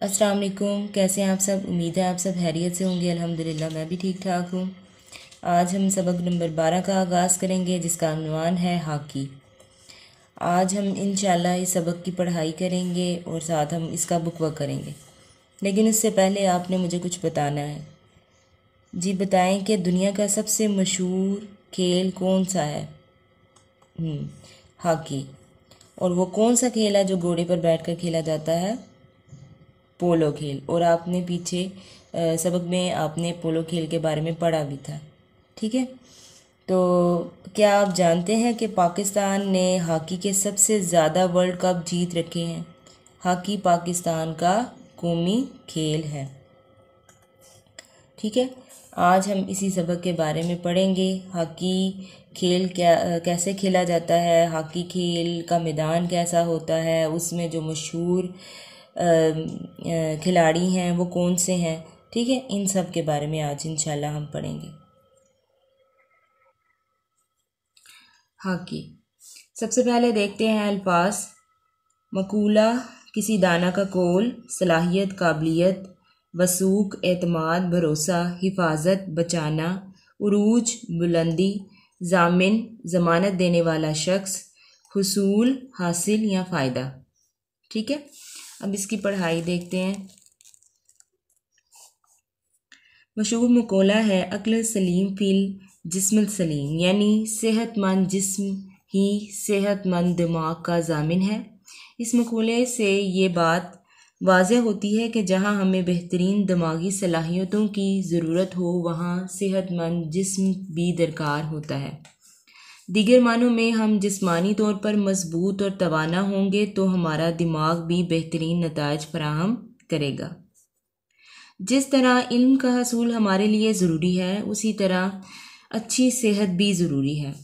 अस्सलाम वालेकुम। कैसे हैं आप सब? उम्मीद है आप सब खैरियत से होंगे। अल्हम्दुलिल्लाह मैं भी ठीक ठाक हूँ। आज हम सबक नंबर 12 का आगाज़ करेंगे, जिसका उन्वान है हॉकी। आज हम इंशाल्लाह इस सबक की पढ़ाई करेंगे और साथ हम इसका बुक वर्क करेंगे। लेकिन उससे पहले आपने मुझे कुछ बताना है। जी बताएं कि दुनिया का सबसे मशहूर खेल कौन सा है? हॉकी। और वो कौन सा खेल है जो घोड़े पर बैठकर खेला जाता है? पोलो खेल। और आपने पीछे सबक में आपने पोलो खेल के बारे में पढ़ा भी था। ठीक है। तो क्या आप जानते हैं कि पाकिस्तान ने हॉकी के सबसे ज़्यादा वर्ल्ड कप जीत रखे हैं? हॉकी पाकिस्तान का कौमी खेल है। ठीक है। आज हम इसी सबक के बारे में पढ़ेंगे। हॉकी खेल कैसे खेला जाता है, हॉकी खेल का मैदान कैसा होता है, उसमें जो मशहूर खिलाड़ी हैं वो कौन से हैं। ठीक है, इन सब के बारे में आज इंशाल्लाह हम पढ़ेंगे। हॉकी। सबसे पहले देखते हैं अल्फाज। मकूला, किसी दाना का कौल, सलाहियत, काबिलियत, वसूक, एतमाद, भरोसा, हिफाजत, बचाना, उरूज, बुलंदी, जामिन, ज़मानत देने वाला शख्स, हुसूल, हासिल या फ़ायदा। ठीक है। अब इसकी पढ़ाई देखते हैं। मशहूर मकौला है अक्ल सलीम फिल जिस्म सलीम, यानी सेहतमंद जिस्म ही सेहतमंद दिमाग का जामिन है। इस मकौले से ये बात वाज़ेह होती है कि जहाँ हमें बेहतरीन दिमागी सलाहियतों की ज़रूरत हो, वहाँ सेहतमंद जिस्म भी दरकार होता है। दीगर मानों में हम जिस्मानी तौर पर मजबूत और तवाना होंगे तो हमारा दिमाग भी बेहतरीन नताइज फराहम करेगा। जिस तरह इल्म का हसूल हमारे लिए ज़रूरी है, उसी तरह अच्छी सेहत भी ज़रूरी है।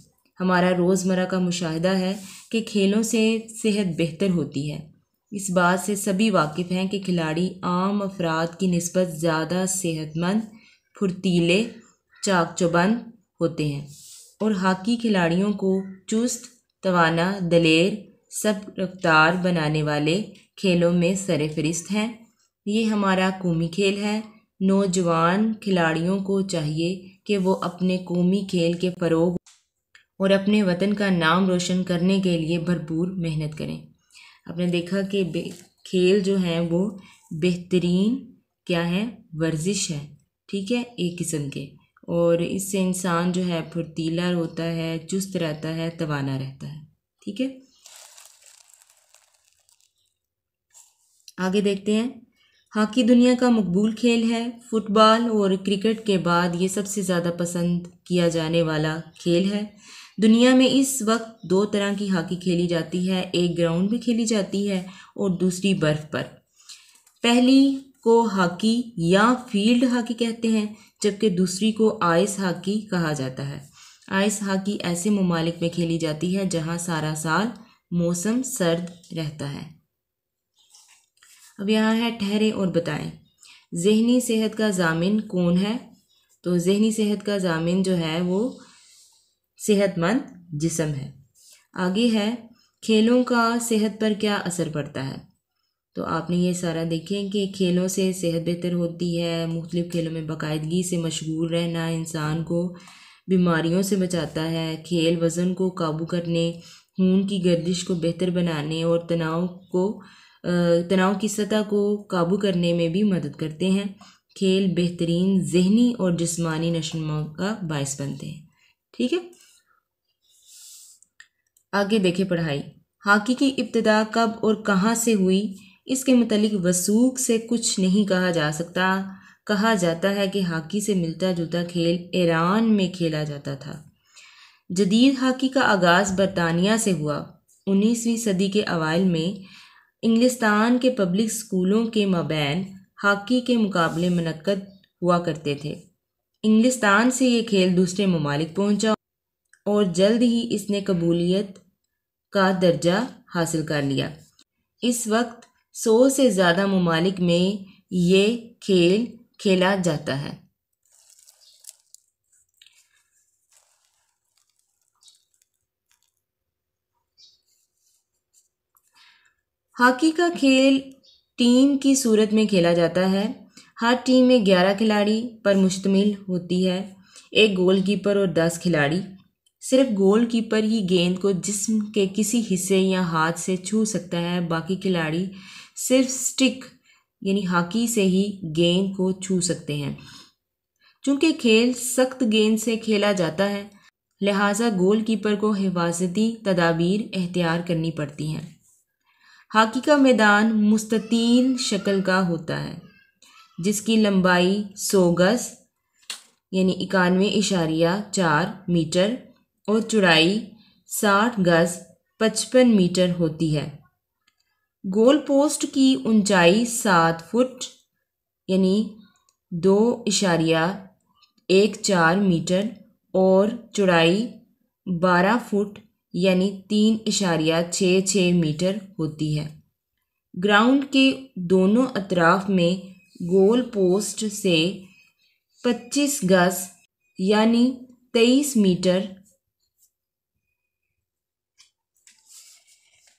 हमारा रोज़मर्रा का मुशाहिदा है कि खेलों से सेहत बेहतर होती है। इस बात से सभी वाकिफ़ हैं कि खिलाड़ी आम अफराद की निस्बत ज़्यादा सेहतमंद, फुर्तीले, चाक चौबंद होते हैं और हॉकी खिलाड़ियों को चुस्त, तवाना, दलेर, सब रफ्तार बनाने वाले खेलों में सरफहरिस्त हैं। ये हमारा कौमी खेल है। नौजवान खिलाड़ियों को चाहिए कि वो अपने कौमी खेल के फ़रोग और अपने वतन का नाम रोशन करने के लिए भरपूर मेहनत करें। आपने देखा कि खेल जो हैं वो बेहतरीन क्या है, वर्जिश है। ठीक है, एक किस्म के, और इससे इंसान जो है फुर्तीला होता है, चुस्त रहता है, तवाना रहता है। ठीक है, आगे देखते हैं। हॉकी दुनिया का मकबूल खेल है। फुटबॉल और क्रिकेट के बाद ये सबसे ज़्यादा पसंद किया जाने वाला खेल है। दुनिया में इस वक्त दो तरह की हॉकी खेली जाती है, एक ग्राउंड में खेली जाती है और दूसरी बर्फ़ पर। पहली को हॉकी या फील्ड हॉकी कहते हैं, जबकि दूसरी को आइस हॉकी कहा जाता है। आइस हॉकी ऐसे ममालिक में खेली जाती है जहां सारा साल मौसम सर्द रहता है। अब यहाँ है ठहरे और बताएं। ज़हनी सेहत का जामिन कौन है? तो ज़हनी सेहत का जामिन जो है वो सेहतमंद जिस्म है। आगे है खेलों का सेहत पर क्या असर पड़ता है? तो आपने ये सारा देखें कि खेलों से सेहत बेहतर होती है। मुख्तलिफ खेलों में बाकायदगी से मशगूल रहना इंसान को बीमारियों से बचाता है। खेल वज़न को काबू करने, खून की गर्दिश को बेहतर बनाने और तनाव की सतह को काबू करने में भी मदद करते हैं। खेल बेहतरीन ज़हनी और जिस्मानी नशोनुमा का बायस बनते हैं। ठीक है, आगे देखें पढ़ाई। हॉकी की इब्तिदा कब और कहाँ से हुई? इसके मुतालिक वसूख से कुछ नहीं कहा जा सकता। कहा जाता है कि हॉकी से मिलता जुलता खेल ईरान में खेला जाता था। जदीद हॉकी का आगाज़ बरतानिया से हुआ। 19वीं सदी के अवाइल में इंग्लिस्तान के पब्लिक स्कूलों के माबैन हॉकी के मुकाबले मुनक्कद हुआ करते थे। इंग्लिस्तान से ये खेल दूसरे ममालिक पहुंचा और जल्द ही इसने कबूलियत का दर्जा हासिल कर लिया। इस वक्त 100 से ज़्यादा ममालिक में ये खेल खेला जाता है। हॉकी का खेल टीम की सूरत में खेला जाता है। हर टीम में 11 खिलाड़ी पर मुश्तमिल होती है, एक गोलकीपर और 10 खिलाड़ी। सिर्फ गोलकीपर ही गेंद को जिस्म के किसी हिस्से या हाथ से छू सकता है, बाकी खिलाड़ी सिर्फ स्टिक यानी हॉकी से ही गेंद को छू सकते हैं। चूंकि खेल सख्त गेंद से खेला जाता है, लिहाजा गोलकीपर को हिफाजती तदाबीर एख्तियार करनी पड़ती हैं। हॉकी का मैदान मुस्ततील शक्ल का होता है, जिसकी लंबाई 100 गज यानी 91.4 मीटर और चौड़ाई 60 गज 55 मीटर होती है। गोल पोस्ट की ऊंचाई 7 फुट यानी 2.14 मीटर और चौड़ाई 12 फुट यानी 3.66 मीटर होती है। ग्राउंड के दोनों अतराफ में गोल पोस्ट से 25 गज यानी 23 मीटर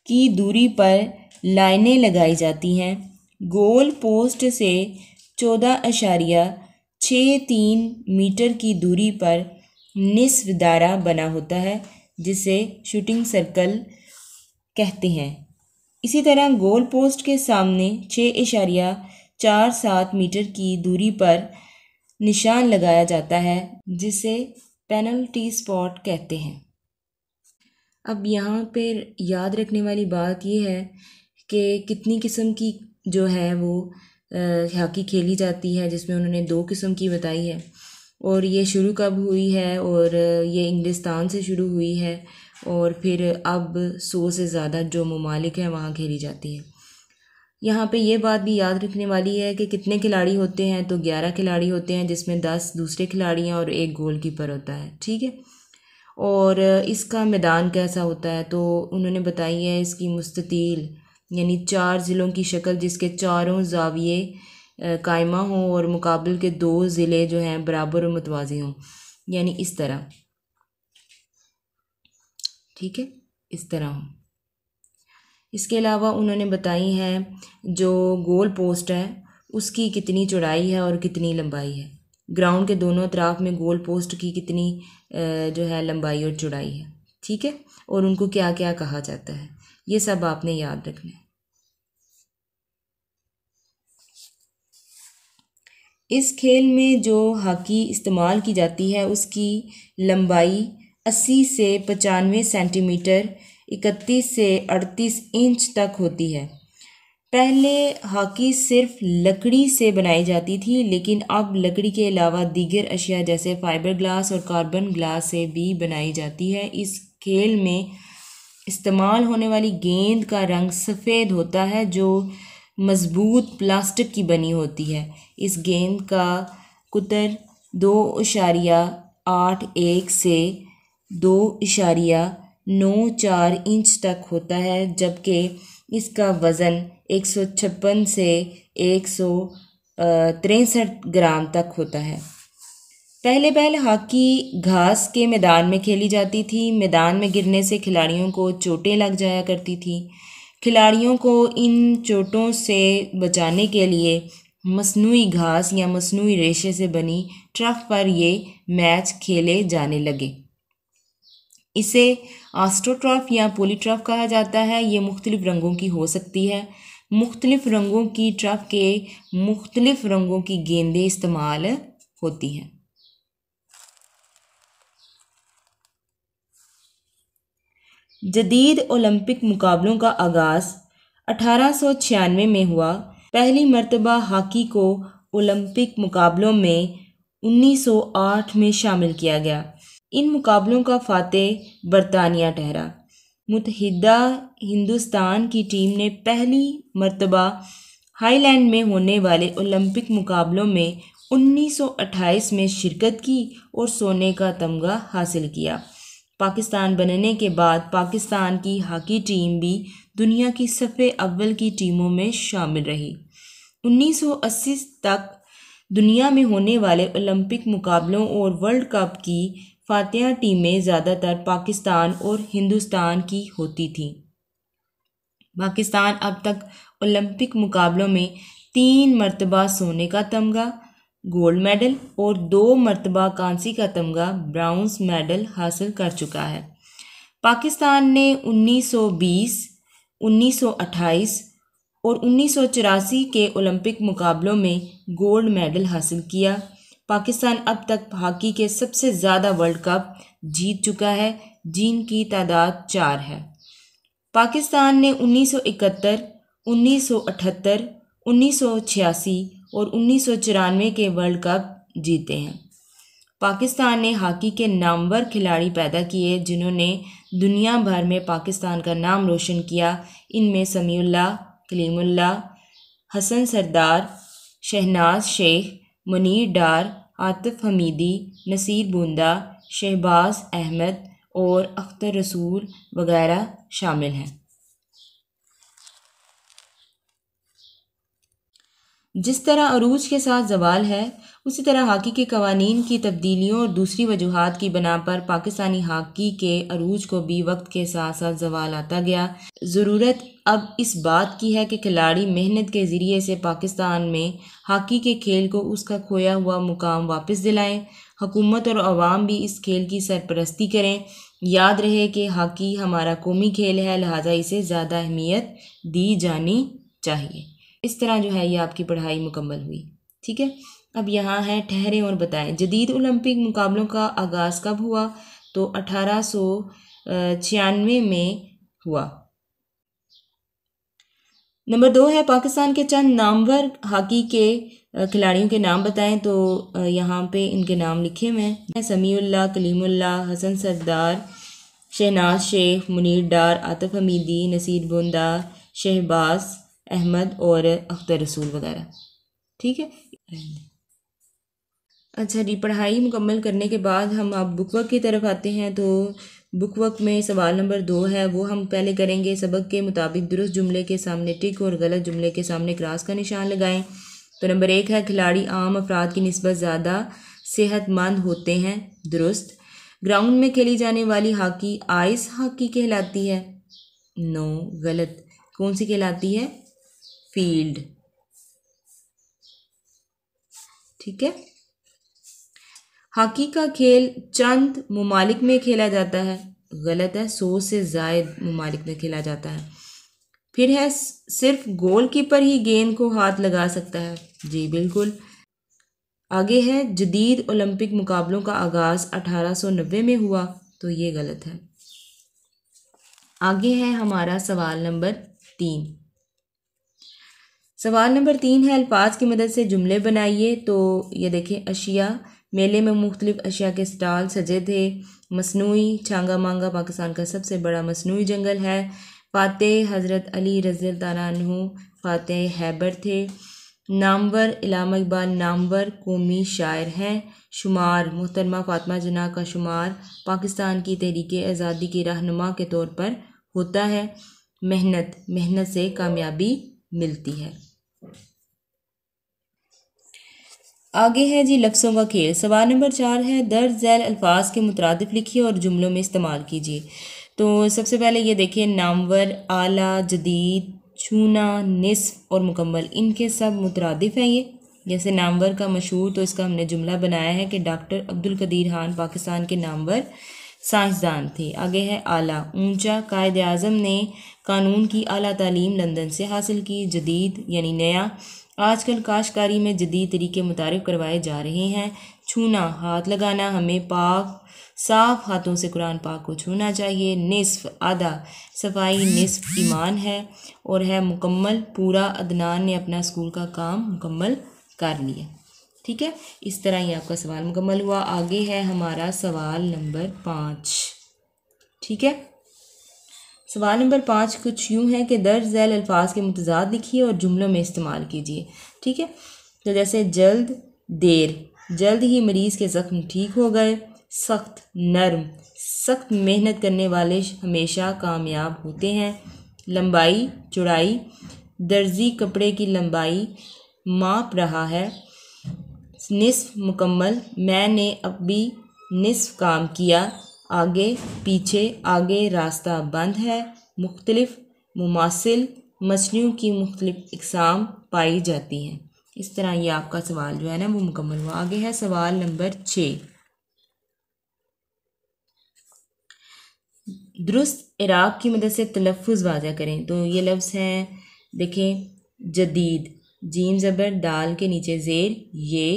की दूरी पर लाइनें लगाई जाती हैं। गोल पोस्ट से 14.63 मीटर की दूरी पर निस्फ दायरा बना होता है, जिसे शूटिंग सर्कल कहते हैं। इसी तरह गोल पोस्ट के सामने 6.47 मीटर की दूरी पर निशान लगाया जाता है, जिसे पेनल्टी स्पॉट कहते हैं। अब यहाँ पर याद रखने वाली बात यह है कि कितनी किस्म की जो है वो हॉकी खेली जाती है, जिसमें उन्होंने 2 किस्म की बताई है। और ये शुरू कब हुई है, और ये इंग्लिस्तान से शुरू हुई है और फिर अब 100 से ज़्यादा जो ममालिक हैं वहाँ खेली जाती है। यहाँ पे ये बात भी याद रखने वाली है कि कितने खिलाड़ी होते हैं, तो 11 खिलाड़ी होते हैं, जिसमें 10 दूसरे खिलाड़ी हैं और एक गोलकीपर होता है। ठीक है। और इसका मैदान कैसा होता है, तो उन्होंने बताई है इसकी मुस्ततील यानी 4 ज़िलों की शक्ल, जिसके चारों ज़ाविये कायमा हों और मुकाबले के 2 ज़िले जो हैं बराबर और मुतवाज़ी हों, यानी इस तरह। ठीक है, इस तरह हो। इसके अलावा उन्होंने बताई है जो गोल पोस्ट है उसकी कितनी चौड़ाई है और कितनी लंबाई है। ग्राउंड के दोनों अतराफ में गोल पोस्ट की कितनी जो है लंबाई और चौड़ाई है। ठीक है, और उनको क्या क्या कहा जाता है, ये सब आपने याद रखना है। इस खेल में जो हॉकी इस्तेमाल की जाती है उसकी लंबाई 80 से 95 सेंटीमीटर 31 से 38 इंच तक होती है। पहले हॉकी सिर्फ लकड़ी से बनाई जाती थी, लेकिन अब लकड़ी के अलावा दीगर अशिया जैसे फाइबर ग्लास और कार्बन ग्लास से भी बनाई जाती है। इस खेल में इस्तेमाल होने वाली गेंद का रंग सफ़ेद होता है, जो मज़बूत प्लास्टिक की बनी होती है। इस गेंद का कुतर 2.81 से 2.94 इंच तक होता है, जबकि इसका वज़न 156 से 163 ग्राम तक होता है। पहले हॉकी घास के मैदान में खेली जाती थी। मैदान में गिरने से खिलाड़ियों को चोटें लग जाया करती थी। खिलाड़ियों को इन चोटों से बचाने के लिए मसनूई घास या मसनूई रेशे से बनी ट्रफ पर ये मैच खेले जाने लगे। इसे आस्ट्रोट्रफ या पोलीट्रफ कहा जाता है। ये मुख्तलिफ रंगों की हो सकती है। मुख्तलिफ रंगों की ट्रफ के मुख्तलिफ रंगों की गेंदें इस्तेमाल होती हैं। जदीद ओलंपिक मुकाबलों का आगाज़ 1896 में हुआ। पहली मर्तबा हॉकी को ओलंपिक मुकाबलों में 1908 में शामिल किया गया। इन मुकाबलों का फातेह बरतानिया ठहरा। मुत्तहिदा हिंदुस्तान की टीम ने पहली मर्तबा हाईलैंड में होने वाले ओलंपिक मुकाबलों में 1928 में शिरकत की और सोने का तमगा हासिल किया। पाकिस्तान बनने के बाद पाकिस्तान की हॉकी टीम भी दुनिया की सफ़े अव्वल की टीमों में शामिल रही। 1980 तक दुनिया में होने वाले ओलंपिक मुकाबलों और वर्ल्ड कप की फातिहा टीमें ज़्यादातर पाकिस्तान और हिंदुस्तान की होती थीं। पाकिस्तान अब तक ओलंपिक मुकाबलों में 3 मरतबा सोने का तमगा गोल्ड मेडल और 2 मरतबा कांसी का तमगा ब्राउन्स मेडल हासिल कर चुका है। पाकिस्तान ने 1920, 1928 और 1984 के ओलंपिक मुकाबलों में गोल्ड मेडल हासिल किया। पाकिस्तान अब तक हॉकी के सबसे ज़्यादा वर्ल्ड कप जीत चुका है, जिनकी तादाद 4 है। पाकिस्तान ने 1971, 1978, 1986 और 1994 के वर्ल्ड कप जीते हैं। पाकिस्तान ने हॉकी के नामवर खिलाड़ी पैदा किए जिन्होंने दुनिया भर में पाकिस्तान का नाम रोशन किया। इनमें समीउल्लाह, कलीमुल्लाह, हसन सरदार, शहनाज शेख, मुनीर डार, आतिफ हमीदी, नसीर बूंदा, शहबाज अहमद और अख्तर रसूल वगैरह शामिल हैं। जिस तरह अरूज के साथ ज़वाल है, उसी तरह हॉकी के कवानीन की तब्दीलियों और दूसरी वजूहात की बिना पर पाकिस्तानी हॉकी के अरूज को भी वक्त के साथ साथ ज़वाल आता गया। ज़रूरत अब इस बात की है कि खिलाड़ी मेहनत के ज़रिए से पाकिस्तान में हॉकी के खेल को उसका खोया हुआ मुकाम वापस दिलाएं। हुकूमत और अवाम भी इस खेल की सरपरस्ती करें। याद रहे कि हॉकी हमारा कौमी खेल है, लिहाजा इसे ज़्यादा अहमियत दी जानी चाहिए। इस तरह जो है ये आपकी पढ़ाई मुकम्मल हुई। ठीक है, अब यहाँ है ठहरें और बताएं। जदीद ओलंपिक मुकाबलों का आगाज़ कब हुआ? तो 1896 में हुआ। नंबर 2 है पाकिस्तान के चंद नामवर हॉकी के खिलाड़ियों के नाम बताएं। तो यहाँ पे इनके नाम लिखे हुए हैं, समीउल्लाह, कलीमुल्लाह, हसन सरदार, शहनाज शेख, मुनीर डार, आतिफ हमीदी, नसीर बूंदा, शहबाज अहमद और अख्तर रसूल वगैरह। ठीक है, अच्छा जी, पढ़ाई मुकम्मल करने के बाद हम अब बुकवर्क की तरफ आते हैं। तो बुकवर्क में सवाल नंबर 2 है, वो हम पहले करेंगे। सबक के मुताबिक दुरुस्त जुमले के सामने टिक और गलत जुमले के सामने क्रॉस का निशान लगाएं। तो नंबर 1 है, खिलाड़ी आम अफराद की निस्बत ज़्यादा सेहतमंद होते हैं। दुरुस्त। ग्राउंड में खेली जाने वाली हॉकी आइस हॉकी कहलाती है। नो, गलत। कौन सी कहलाती है? फील्ड। ठीक है। हॉकी का खेल चंद मुमालिक में खेला जाता है। गलत है, 100 से ज़ायद मुमालिक में खेला जाता है। फिर है, सिर्फ गोलकीपर ही गेंद को हाथ लगा सकता है। जी बिल्कुल। आगे है, जदीद ओलंपिक मुकाबलों का आगाज़ 1890 में हुआ। तो ये गलत है। आगे है हमारा सवाल नंबर 3। सवाल नंबर 3 है, अल्फाज की मदद से जुमले बनाइए। तो ये देखें, अशिया, मेले में मुख्तलिफ अशिया के स्टॉल सजे थे। मसनूई, छांगा मांगा पाकिस्तान का सबसे बड़ा मसनूई जंगल है। फातेह, हज़रत अली रज़ी अल्लाह अन्हु फातेह हैबर थे। नामवर, इलामा इकबाल नामवर कौमी शायर हैं। शुमार, मोहतरमा फ़ातिमा जिन्ना का शुमार पाकिस्तान की तहरीक आज़ादी की रहनुमा के तौर पर होता है। मेहनत, मेहनत से कामयाबी मिलती है। आगे है जी लफ्ज़ों का खेल। सवाल नंबर 4 है, दर्ज झैल अल्फाज के मुतरादिफ लिखिए और जुमलों में इस्तेमाल कीजिए। तो सबसे पहले ये देखिए, नामवर, आला, जदीद, छूना, निस्फ और मुकम्मल, इनके सब मुतरादिफ हैं। ये जैसे नामवर का मशहूर, तो इसका हमने जुमला बनाया है कि डॉक्टर अब्दुल कदीर खान पाकिस्तान के नामवर साइंसदान थे। आगे है आला, ऊंचा, कायद आज़म ने कानून की आला तालीम लंदन से हासिल की। जदीद यानी नया, आजकल काश्तकारी में जदीद तरीके मुतारिफ करवाए जा रहे हैं। छूना, हाथ लगाना, हमें पाक साफ़ हाथों से कुरान पाक को छूना चाहिए। निस्फ, आधा, सफाई निस्फ ईमान है। और है मुकम्मल, पूरा, अदनान ने अपना स्कूल का काम मुकम्मल कर लिया। ठीक है, इस तरह ही आपका सवाल मुकम्मल हुआ। आगे है हमारा सवाल नंबर 5। ठीक है, सवाल नंबर 5 कुछ यूँ है कि दर्ज झैल अल्फाज के मुतज़ाद लिखिए और जुमलों में इस्तेमाल कीजिए। ठीक है, तो जैसे जल्द, देर, जल्द ही मरीज़ के ज़ख्म ठीक हो गए। सख्त, नरम, सख्त मेहनत करने वाले हमेशा कामयाब होते हैं। लंबाई, चौड़ाई, दर्जी कपड़े की लंबाई माप रहा है। निस्फ, मुकम्मल, मैंने अभी निस्फ काम किया। आगे पीछे, आगे रास्ता बंद है। मुख्तलिफ, मुमासिल, मछलियों की मुख्तलिफ इकसाम पाई जाती हैं। इस तरह ये आपका सवाल जो है ना वो मुकम्मल हुआ। आगे है सवाल नंबर 6। दुरुस्त इराब की मदद से तलफ़ुज़ वाज़ा करें। तो ये लफ्ज़ हैं, देखें, जदीद, जीम ज़बर, दाल के नीचे ज़ेर ये,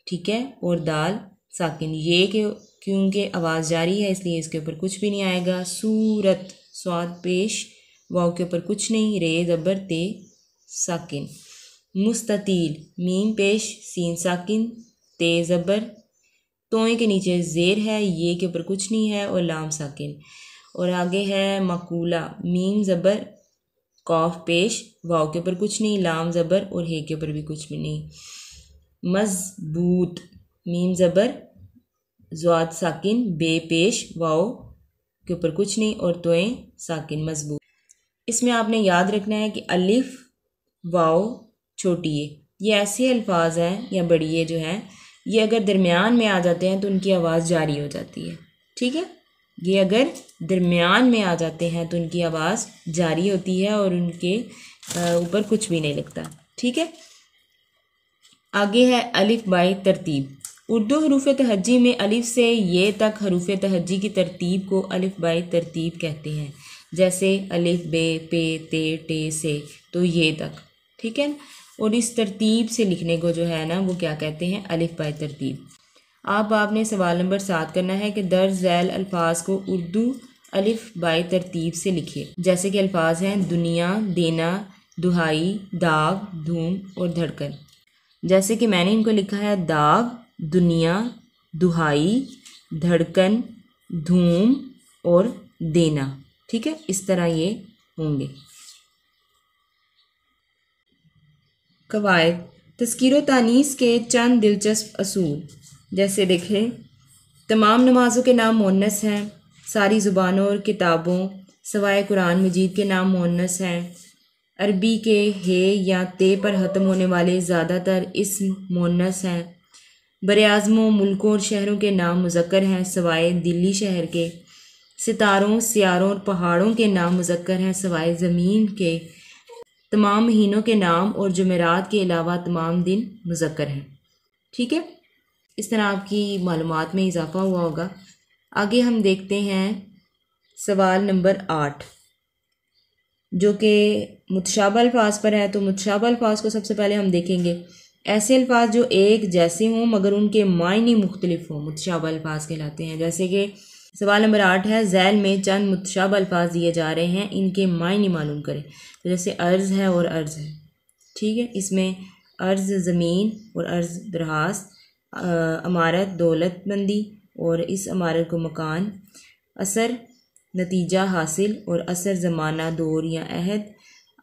ठीक है, और दाल साकिन, ये के क्योंकि आवाज़ जारी है इसलिए इसके ऊपर कुछ भी नहीं आएगा। सूरत, स्वाद पेश, वाव के ऊपर कुछ नहीं, रे ज़बर ते साकिन। मुस्ततील, मीम पेश, सीन साकिन, ते ज़बर, तोए के नीचे ज़ेर है, ये के ऊपर कुछ नहीं है, और लाम साकिन। और आगे है मकूला, मीम ज़बर, कॉफ पेश, वाव के ऊपर कुछ नहीं, लाम ज़बर, और हे के ऊपर भी कुछ भी नहीं। मज़बूत, मीम ज़बर, ज़्वाद साकिन, बे पेश, वाव के ऊपर कुछ नहीं, और तोए साकिन, मज़बूत। इसमें आपने याद रखना है कि अलिफ, वाव, छोटी ये ऐसे अल्फाज हैं या बड़ी ये जो हैं, ये अगर दरमियान में आ जाते हैं तो उनकी आवाज़ जारी हो जाती है। ठीक है, ये अगर दरमियान में आ जाते हैं तो उनकी आवाज़ जारी होती है और उनके ऊपर कुछ भी नहीं लगता। ठीक है, आगे है अलिफ बाई तरतीब। उर्दू हरूफ तहज्जी में अलिफ से ये तक हरूफ तहज्जी की तरतीब को अलिफ बाई तरतीब कहते हैं। जैसे अलिफ, बे, पे, ते, टे, से, तो ये तक। ठीक है, और इस तरतीब से लिखने को जो है ना वो क्या कहते हैं, अलिफ बाई तरतीब। आपने सवाल नंबर 7 करना है कि दर्ज झैल अल्फाज को उर्दू अलिफ बाई तरतीब से लिखिए। जैसे कि अल्फाज हैं दुनिया, देना, दुहाई, दाग, धूम और धड़कन। जैसे कि मैंने इनको लिखा है दाग, दुनिया, दुहाई, धड़कन, धूम और देना। ठीक है, इस तरह ये होंगे। कवायद, तज़कीर व तानीस के चंद दिलचस्प असूल। जैसे देखें, तमाम नमाज़ों के नाम मुअन्नस हैं, सारी ज़ुबानों और किताबों सवाए कुरान मजीद के नाम मुअन्नस हैं। अरबी के हे या ते पर ख़त्म होने वाले ज़्यादातर इस्म मुअन्नस हैं। बरे-आज़मों, मुल्कों और शहरों के नाम मुज़क्कर हैं सवाए दिल्ली शहर के। सितारों, सियारों और पहाड़ों के नाम मुज़क्कर हैं सवाए ज़मीन के। तमाम महीनों के नाम और जुमेरात के अलावा तमाम दिन मुज़क्कर हैं। ठीक है, इस तरह आपकी मालूमात में इजाफ़ा हुआ होगा। आगे हम देखते हैं सवाल नंबर 8 जो कि मुतशाबह अल्फाज पर है। तो मुतशाबह अल्फाज को सबसे पहले हम देखेंगे। ऐसे अल्फाज जो एक जैसे हों मगर उनके मायने मुख्तलिफ हों मुतशाबह अल्फाज कहलाते हैं। जैसे कि सवाल नंबर 8 है, झैल में चंद मुतशाबह अल्फाज दिए जा रहे हैं, इनके मायने मालूम करें। तो जैसे अर्ज़ है और अर्ज़ है। ठीक है, इसमें अर्ज़ ज़मीन और अर्ज़ दरखास्त, अमारत दौलतमंदी और इस अमारत को मकान, असर नतीजा हासिल और असर ज़माना दौर या अहद,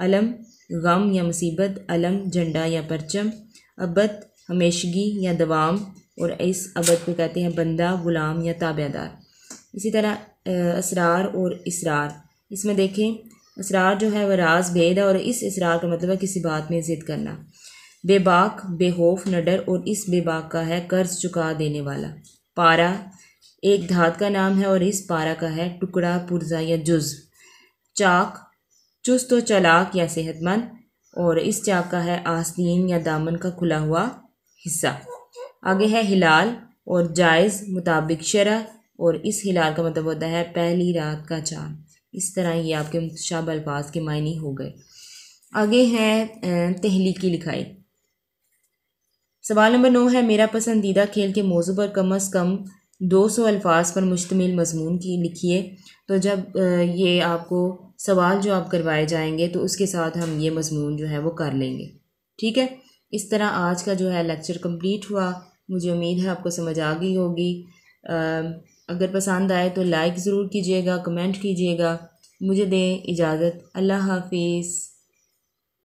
अलम गम या मुसीबत, अलम झंडा या परचम, अबद हमेशगी या दवाम और इस अबद को कहते हैं बंदा, गुलाम या ताबेदार। इसी तरह असरार और इसरार, इसमें देखें असरार जो है वह राज भेद है और इस इसरार का मतलब है किसी बात में ज़िद करना। बेबाक, बेखौफ, नडर और इस बेबाक का है कर्ज चुका देने वाला। पारा एक धात का नाम है और इस पारा का है टुकड़ा, पुर्जा या जुज़। चाक चुस्त व चालाक या सेहतमंद और इस चाक का है आस्तीन या दामन का खुला हुआ हिस्सा। आगे है हिलाल और जायज़ मुताबिक शरह और इस हिलाल का मतलब होता है पहली रात का चांद। इस तरह ये आपके मुतशाबह अल्फाज के मायने हो गए। आगे है तहलीकी लिखाई। सवाल नंबर 9 है, मेरा पसंदीदा खेल के मौजू पर कम अज़ कम 200 अल्फाज पर मुश्तमिल मज़मून की लिखिए। तो जब ये आपको सवाल जो आप करवाए जाएंगे तो उसके साथ हम ये मज़मून जो है वो कर लेंगे। ठीक है, इस तरह आज का जो है लेक्चर कंप्लीट हुआ। मुझे उम्मीद है आपको समझ आ गई होगी। अगर पसंद आए तो लाइक ज़रूर कीजिएगा, कमेंट कीजिएगा। मुझे दें इजाज़त। अल्लाह हाफिज़।